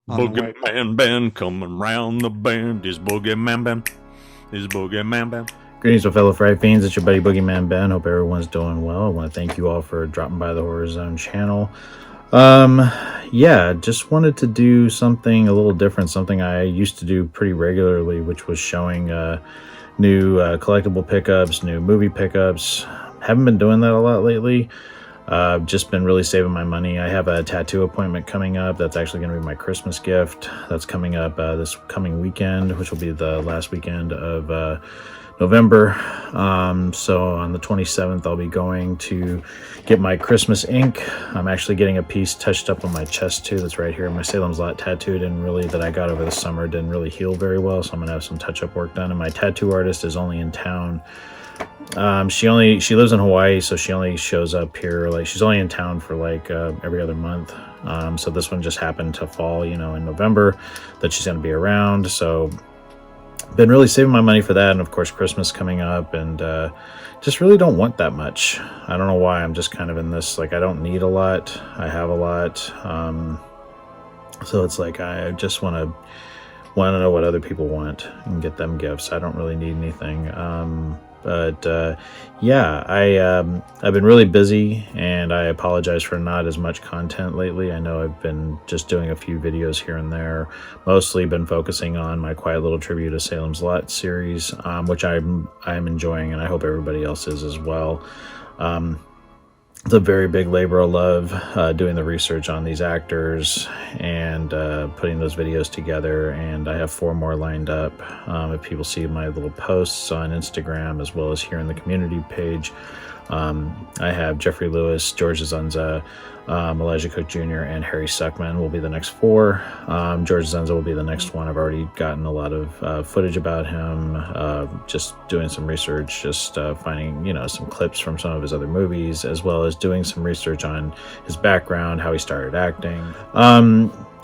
on the way. Boogeyman band coming round the bend. Is Boogeyman band? Is Boogeyman band? Greetings, my fellow Fright Fiends. It's your buddy Boogeyman Ben. Hope everyone's doing well. I want to thank you all for dropping by the Horror Zone channel. Yeah, just wanted to do something a little different, something I used to do pretty regularly, which was showing new collectible pickups, new movie pickups. Haven't been doing that a lot lately. Just been really saving my money. I have a tattoo appointment coming up. That's actually going to be my Christmas gift. That's coming up this coming weekend, which will be the last weekend of November. So on the 27th, I'll be going to get my Christmas ink. I'm actually getting a piece touched up on my chest too. That's right here. My Salem's Lot tattoo that I got over the summer didn't really heal very well. So I'm gonna have some touch-up work done. And my tattoo artist is only in town. She lives in Hawaii, so she only shows up here, like she's only in town for like every other month. So this one just happened to fall, in November, that she's going to be around. So been really saving my money for that, and of course Christmas coming up, and just really don't want that much. I don't know why. I'm just kind of in this, like, I don't need a lot. I have a lot. So it's like I just want to know what other people want and get them gifts. I don't really need anything. Yeah, I've been really busy, and I apologize for not as much content lately. I know I've been just doing a few videos here and there, mostly been focusing on my Quiet Little Tribute to Salem's Lot series, which I'm enjoying, and I hope everybody else is as well. It's a very big labor of love doing the research on these actors and putting those videos together, and I have 4 more lined up. If people see my little posts on Instagram as well as here in the community page, I have Jeffrey Lewis, George Zunza, Elijah Cook Jr., and Harry Suckman will be the next 4. George Zunza will be the next one. I've already gotten a lot of footage about him, just doing some research, just finding, some clips from some of his other movies, as well as doing some research on his background, how he started acting.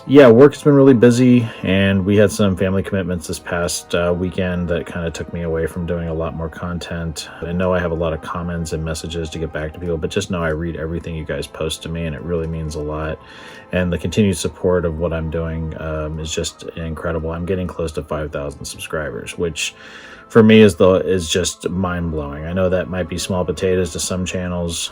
Yeah, work's been really busy, and we had some family commitments this past weekend that kind of took me away from doing a lot more content. I know I have a lot of comments and messages to get back to people, but just know I read everything you guys post to me, and it really means a lot. And the continued support of what I'm doing is just incredible. I'm getting close to 5,000 subscribers, which for me is just mind-blowing. I know that might be small potatoes to some channels,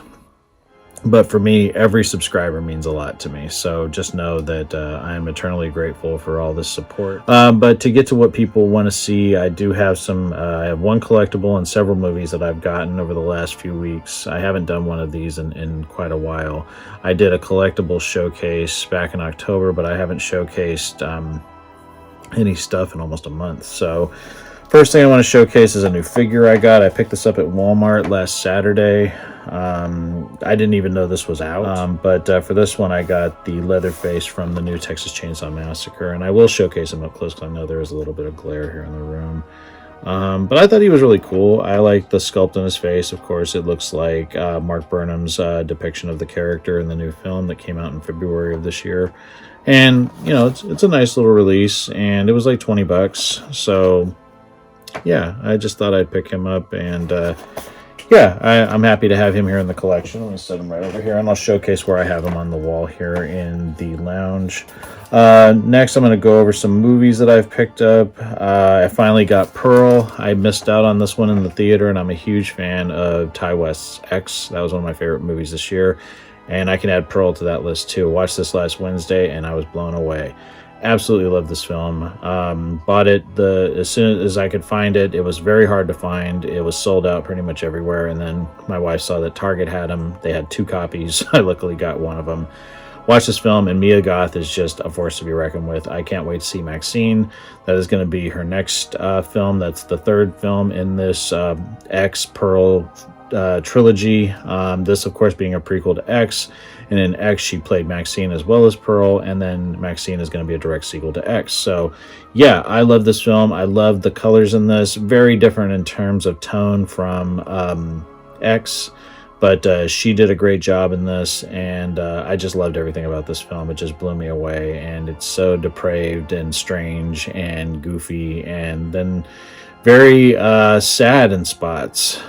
but for me, every subscriber means a lot to me. So just know that I am eternally grateful for all this support. But to get to what people want to see, I do have I have one collectible and several movies that I've gotten over the last few weeks. I haven't done one of these in quite a while. I did a collectible showcase back in October, but I haven't showcased any stuff in almost a month. So first thing I want to showcase is a new figure I got. I picked this up at Walmart last Saturday. I didn't even know this was out, but for this one I got the Leatherface from the new Texas Chainsaw Massacre, and I will showcase him up close because I know there is a little bit of glare here in the room. But I thought he was really cool. I like the sculpt on his face. Of course, it looks like Mark Burnham's depiction of the character in the new film that came out in February of this year. And, it's a nice little release, and it was like $20. So yeah, I just thought I'd pick him up, and yeah, I'm happy to have him here in the collection. Let me set him right over here, and I'll showcase where I have him on the wall here in the lounge. Next, I'm going to go over some movies that I've picked up. I finally got Pearl. I missed out on this one in the theater, and I'm a huge fan of Ty West's X. That was one of my favorite movies this year, and I can add Pearl to that list too. Watched this last Wednesday, and I was blown away. Absolutely love this film. Bought it as soon as I could find it. It was very hard to find. It was sold out pretty much everywhere, and then my wife saw that Target had them. They had 2 copies. I luckily got one of them. Watched this film, and Mia Goth is just a force to be reckoned with. I can't wait to see Maxine. That is going to be her next film. That's the 3rd film in this X Pearl trilogy. This, of course, being a prequel to X. And in X, she played Maxine as well as Pearl, and then Maxine is going to be a direct sequel to X. So, yeah, I love this film. I love the colors in this. Very different in terms of tone from X, but she did a great job in this, and I just loved everything about this film. It just blew me away, and it's so depraved and strange and goofy, and then very sad in spots.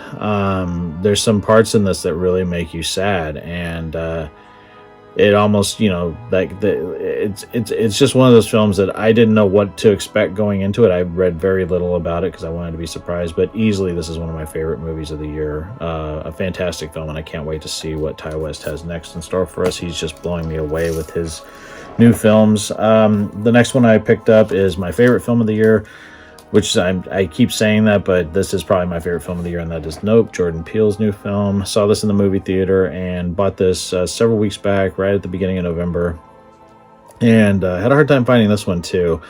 There's some parts in this that really make you sad, and it almost, you know, like it's just one of those films that I didn't know what to expect going into it. I read very little about it because I wanted to be surprised, but easily this is one of my favorite movies of the year. A fantastic film, and I can't wait to see what Ty West has next in store for us. He's just blowing me away with his new films. The next one I picked up is my favorite film of the year, which I keep saying that, but this is probably my favorite film of the year, and that is Nope, Jordan Peele's new film. Saw this in the movie theater and bought this several weeks back, right at the beginning of November, and had a hard time finding this one too.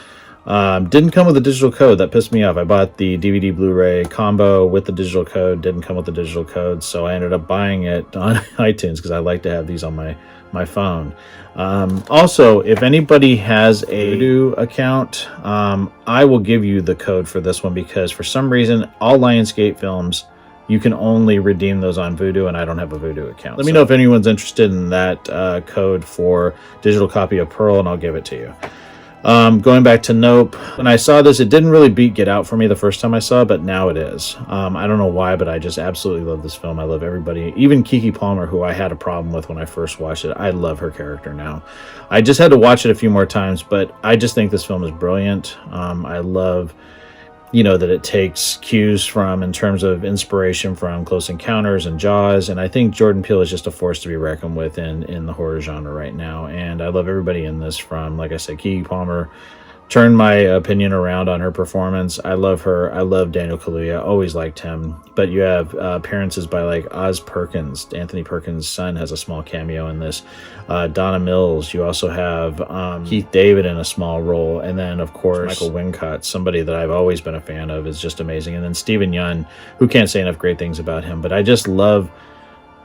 Didn't come with a digital code. That pissed me off. I bought the DVD Blu Ray combo with the digital code. Didn't come with the digital code, so I ended up buying it on iTunes because I like to have these on my phone. Also, if anybody has a Vudu account, I will give you the code for this one, because for some reason all Lionsgate films, you can only redeem those on Vudu, and I don't have a Vudu account. Let me know if anyone's interested in that code for digital copy of Pearl, and I'll give it to you. Going back to Nope, when I saw this, it didn't really beat Get Out for me the first time I saw it, but now it is. I don't know why, but I just absolutely love this film. I love everybody, even Keke Palmer, who I had a problem with when I first watched it. I love her character now. I just had to watch it a few more times, but I just think this film is brilliant. I love, you know, that it takes cues from, in terms of inspiration, from Close Encounters and Jaws, and I think Jordan Peele is just a force to be reckoned with in the horror genre right now, and I love everybody in this, from, like I said, Keke Palmer turned my opinion around on her performance. I love her. I love Daniel Kaluuya. Always liked him. But you have appearances by like Oz Perkins. Anthony Perkins' son has a small cameo in this. Donna Mills. You also have Keith David in a small role. And then, of course, Michael Wincott, somebody that I've always been a fan of, is just amazing. And then Stephen Yeun, who can't say enough great things about him. But I just love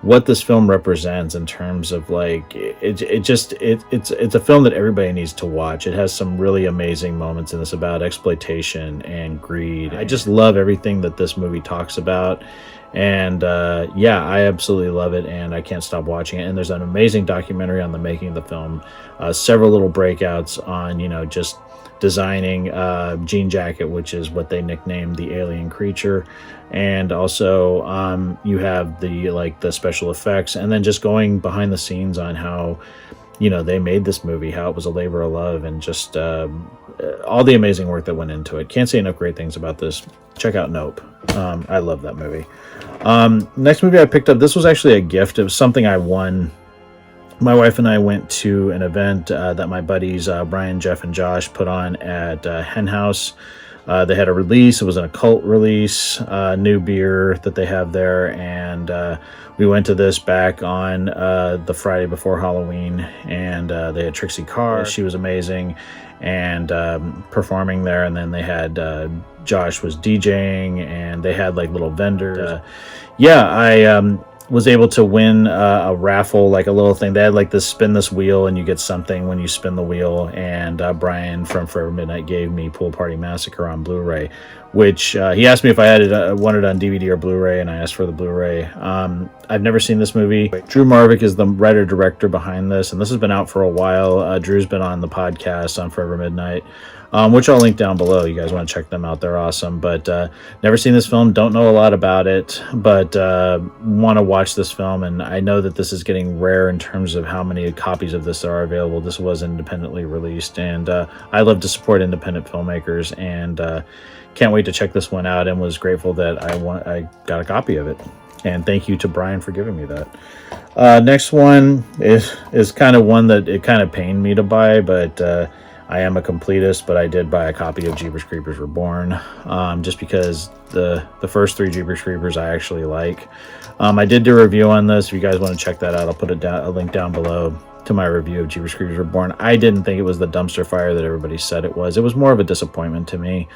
what this film represents in terms of, like, it's a film that everybody needs to watch. It has some really amazing moments in this about exploitation and greed. I just love everything that this movie talks about, and yeah, I absolutely love it, and I can't stop watching it. And there's an amazing documentary on the making of the film, several little breakouts on, you know, just designing Jean Jacket, which is what they nicknamed the alien creature, and also you have the special effects, and then just going behind the scenes on how, you know, they made this movie, how it was a labor of love, and just all the amazing work that went into it. Can't say enough great things about this. Check out Nope. I love that movie. Next movie I picked up, this was actually a gift. It was something I won. My wife and I went to an event that my buddies Brian, Jeff, and Josh put on at Hen House. They had a release. It was an occult release, new beer that they have there, and we went to this back on the Friday before Halloween, and they had Trixie Carr. She was amazing, and performing there. And then they had Josh was DJing, and they had like little vendors. Yeah, I was able to win a raffle, like a little thing. They had like this spin this wheel and you get something when you spin the wheel. And Brian from Forever Midnight gave me Pool Party Massacre on Blu Ray, which he asked me if I had it, wanted it on DVD or Blu Ray, and I asked for the Blu Ray. I've never seen this movie. Drew Marvick is the writer director behind this, and this has been out for a while. Drew's been on the podcast on Forever Midnight, which I'll link down below. You guys want to check them out, they're awesome. But never seen this film, don't know a lot about it, but want to watch this film. And I know that this is getting rare in terms of how many copies of this are available. This was independently released, and I love to support independent filmmakers, and can't wait to check this one out, and was grateful that I got a copy of it. And thank you to Brian for giving me that. Next one is kind of one that it kind of pained me to buy, but I am a completist, but I did buy a copy of Jeepers Creepers Reborn, just because the first three Jeepers Creepers I actually like. I did do a review on this. If you guys want to check that out, I'll put a link down below to my review of Jeepers Creepers Reborn. I didn't think it was the dumpster fire that everybody said it was. It was more of a disappointment to me,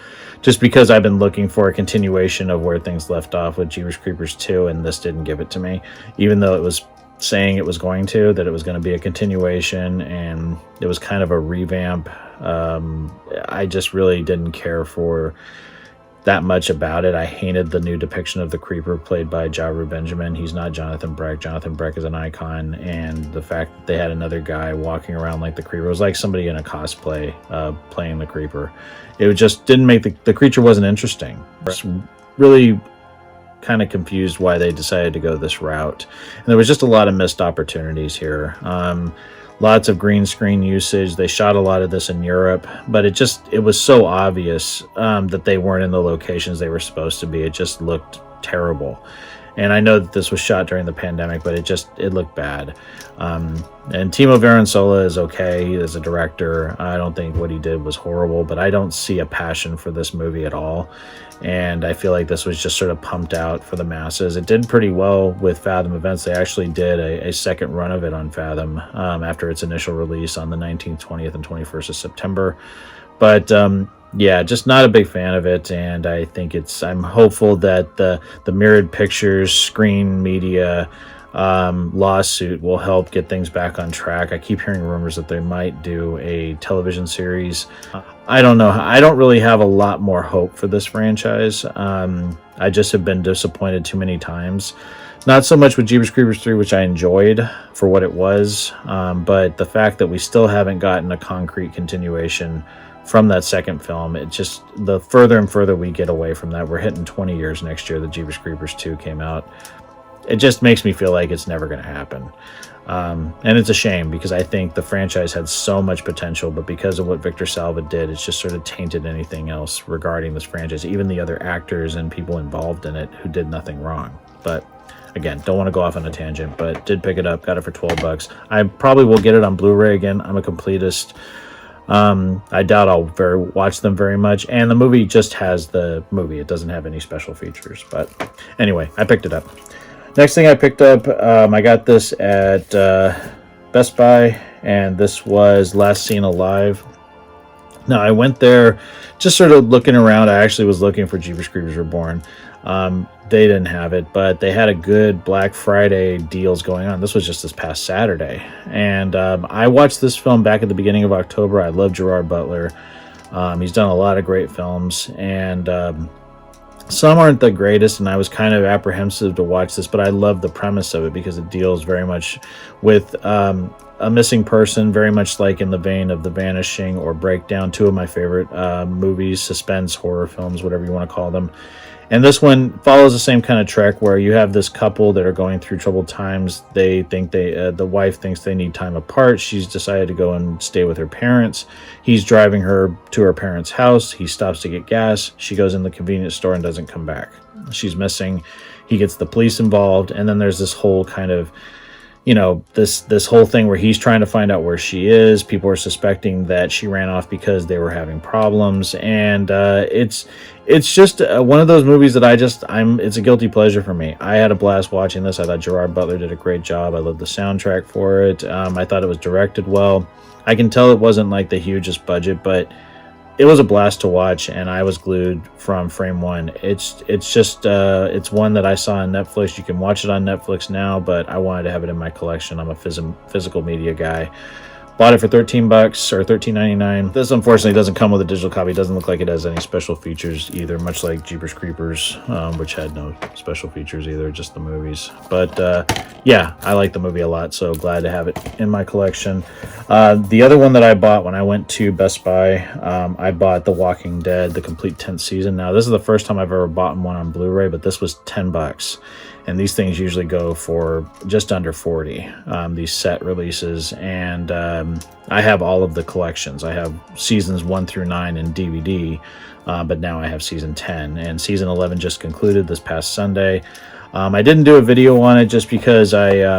just because I've been looking for a continuation of where things left off with Jeepers Creepers 2, and this didn't give it to me, even though it was saying it was going to, that it was going to be a continuation, and it was kind of a revamp. I just really didn't care for that much about it. I hated the new depiction of the Creeper played by Ja Rule Benjamin. He's not Jonathan Breck. Jonathan Breck is an icon, and the fact that they had another guy walking around like the Creeper, it was like somebody in a cosplay playing the Creeper. It just didn't make the creature wasn't interesting. It's really kind of confused why they decided to go this route. And there was just a lot of missed opportunities here. Lots of green screen usage. They shot a lot of this in Europe, but it was so obvious that they weren't in the locations they were supposed to be. It just looked terrible. And I know that this was shot during the pandemic, but it looked bad. And Timo Varensola is okay as a director. I don't think what he did was horrible, but I don't see a passion for this movie at all. And I feel like this was just sort of pumped out for the masses. It did pretty well with Fathom Events. They actually did a second run of it on Fathom after its initial release on the 19th, 20th, and 21st of September. But yeah, just not a big fan of it, and I think I'm hopeful that the Mirrored Pictures Screen Media lawsuit will help get things back on track. I keep hearing rumors that they might do a television series. I don't know. I don't really have a lot more hope for this franchise. I just have been disappointed too many times. Not so much with Jeepers Creepers 3, which I enjoyed for what it was, but the fact that we still haven't gotten a concrete continuation from that second film, the further and further we get away from that, we're hitting 20 years next year that Jeepers Creepers 2 came out. It just makes me feel like it's never going to happen. And it's a shame because I think the franchise had so much potential, but because of what Victor Salva did, it's just sort of tainted anything else regarding this franchise, even the other actors and people involved in it who did nothing wrong. But again, don't want to go off on a tangent, but did pick it up, got it for $12. I probably will get it on Blu Ray again. I'm a completist. I doubt I'll watch them very much, and the movie just has the movie. It doesn't have any special features, but anyway, I picked it up. Next thing I picked up, I got this at Best Buy, and this was Last Seen Alive. Now, I went there just sort of looking around. I actually was looking for Jeepers Creepers Reborn. They didn't have it, but they had a good Black Friday deals going on. This was just this past Saturday. And I watched this film back at the beginning of October. I love Gerard Butler. He's done a lot of great films, and some aren't the greatest, and I was kind of apprehensive to watch this, but I love the premise of it because it deals very much with a missing person, very much like in the vein of The Vanishing or Breakdown, two of my favorite movies, suspense horror films, whatever you want to call them. And this one follows the same kind of trek where you have this couple that are going through troubled times. They think the wife thinks they need time apart. She's decided to go and stay with her parents. He's driving her to her parents' house. He stops to get gas. She goes in the convenience store and doesn't come back. She's missing. He gets the police involved. And then there's this whole kind of, this whole thing where he's trying to find out where she is. People are suspecting that she ran off because they were having problems. And it's just one of those movies that it's a guilty pleasure for me. I had a blast watching this. I thought Gerard Butler did a great job. I loved the soundtrack for it. I thought it was directed well. I can tell it wasn't like the hugest budget, but it was a blast to watch, and I was glued from frame one. It's one that I saw on Netflix. You can watch it on Netflix now, but I wanted to have it in my collection. I'm a physical media guy. Bought it for $13 or $13.99. This unfortunately doesn't come with a digital copy. It doesn't look like it has any special features either, much like Jeepers Creepers, which had no special features either, just the movies. But yeah, I like the movie a lot, so glad to have it in my collection. The other one that I bought when I went to Best Buy, I bought The Walking Dead, the complete 10th season. Now, this is the first time I've ever bought one on Blu Ray, but this was $10. And these things usually go for just under 40, these set releases. And I have all of the collections. I have seasons 1 through 9 in DVD, but now I have season 10. And season 11 just concluded this past Sunday. I didn't do a video on it just because I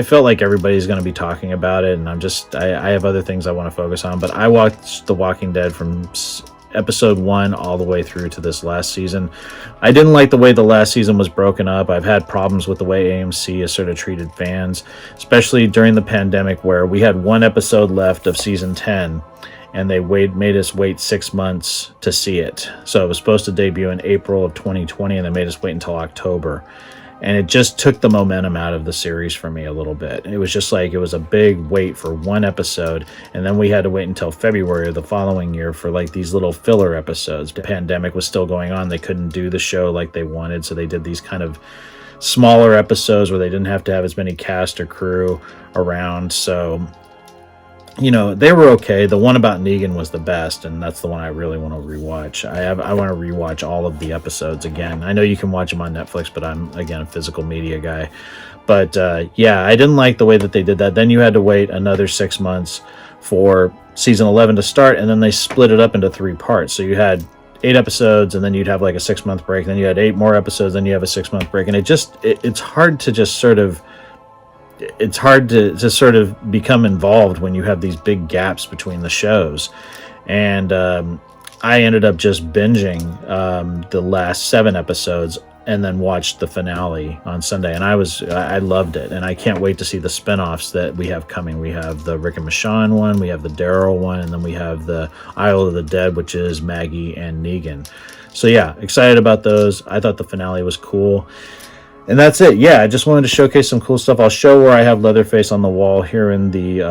felt like everybody's going to be talking about it, and I have other things I want to focus on. But I watched The Walking Dead from episode 1 all the way through to this last season. I didn't like the way the last season was broken up. I've had problems with the way AMC has sort of treated fans, especially during the pandemic where we had one episode left of season 10 and they made us wait 6 months to see it. So it was supposed to debut in April of 2020 and they made us wait until October. And it just took the momentum out of the series for me a little bit. It was just like it was a big wait for one episode, and then we had to wait until February of the following year for like these little filler episodes. The pandemic was still going on. They couldn't do the show like they wanted, so they did these kind of smaller episodes where they didn't have to have as many cast or crew around. So you know, they were okay. The one about Negan was the best, and that's the one I really want to rewatch. I want to rewatch all of the episodes again. I know you can watch them on Netflix, but I'm, again, a physical media guy. But yeah, I didn't like the way that they did that. Then you had to wait another 6 months for season 11 to start, and then they split it up into 3 parts. So you had 8 episodes, and then you'd have like a 6-month break. Then you had 8 more episodes, then you have a 6-month break, and it's hard to just sort of sort of become involved when you have these big gaps between the shows. And I ended up just binging the last 7 episodes and then watched the finale on Sunday, and I loved it, and I can't wait to see the spin-offs that we have coming. We have the Rick and Michonne one, we have the Daryl one, and then we have the Isle of the Dead, which is Maggie and Negan. So yeah, excited about those. I thought the finale was cool. And that's it. Yeah, I just wanted to showcase some cool stuff. I'll show where I have Leatherface on the wall here in the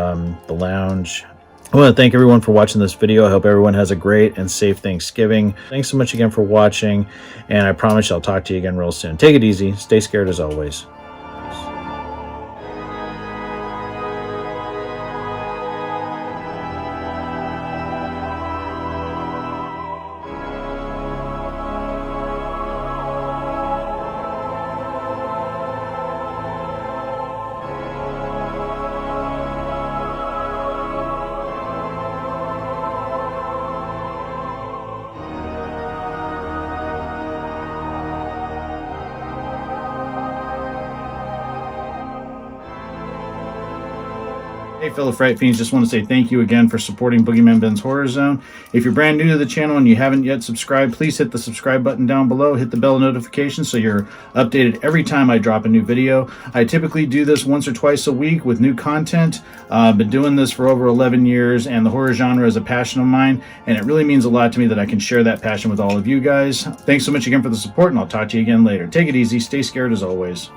lounge. I want to thank everyone for watching this video. I hope everyone has a great and safe Thanksgiving. Thanks so much again for watching, and I promise I'll talk to you again real soon. Take it easy. Stay scared as always. Hey fellow Fright Fiends, just want to say thank you again for supporting Boogeyman Ben's Horror Zone. If you're brand new to the channel and you haven't yet subscribed, please hit the subscribe button down below, hit the bell notification so you're updated every time I drop a new video. I typically do this once or twice a week with new content. I've been doing this for over 11 years, and the horror genre is a passion of mine, and it really means a lot to me that I can share that passion with all of you guys. Thanks so much again for the support, and I'll talk to you again later. Take it easy, stay scared as always.